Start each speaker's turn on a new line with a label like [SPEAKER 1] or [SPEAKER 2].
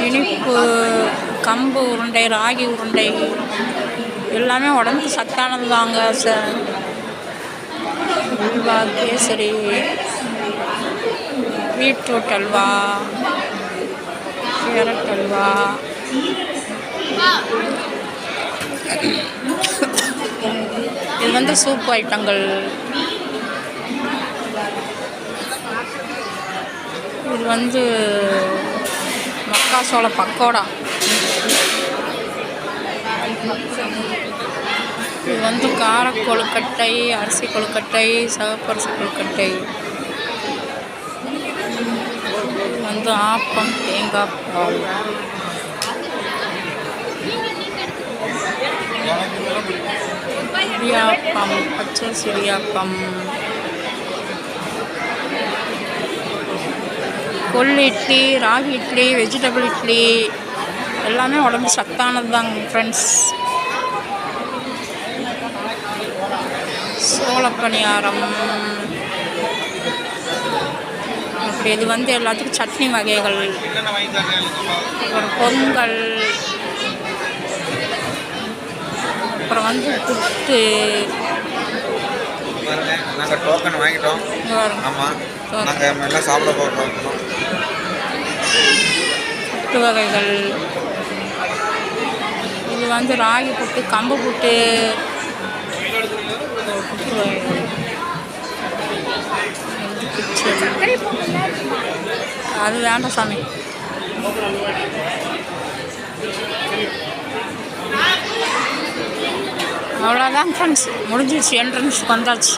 [SPEAKER 1] இனிப்பு, கம்பு உருண்டை, ராகி உருண்டை எல்லாமே உடம்புக்கு சத்தானது தாங்க sir. Halwa, kesari, beetroot halwa, carrot halwa, இது சூப் ஐட்டங்கள். இது மக்காசோள பக்கோடா. இது கார கொழுக்கட்டை, அரிசி கொழுக்கட்டை, சிவப்பரிசி கொழுக்கட்டை. ஆப்பம், தேங்காய் பால். இடியாப்பம், பச்சை இடியாப்பம், கொள்ளு இட்லி, ராகி இட்லி, வெஜிடபிள் இட்லி எல்லாமே உடம்பு சத்தானது தாங்க ஃப்ரெண்ட்ஸ். சோளப்பணியாரம். அப்படி இது எல்லாத்துக்கும் சட்னி வகைகள். அப்புறம் பொங்கல், அப்புறம் புட்டு.
[SPEAKER 2] நாங்கள் டோக்கன் வாங்கிட்டோம். ஆமாம், நாங்கள் எல்லாம் சாப்பிட போகிறோம்.
[SPEAKER 1] புட்டு வகைகள். இது ராகி புட்டு, கம்பு புட்டு, புட்டு வகைகள். அது வேண்டாம் சாமி. அவ்வளோதான் ஃப்ரெண்ட்ஸ், முடிஞ்சிடுச்சு. என்ட்ரன்ஸுக்கு வந்தாச்சு.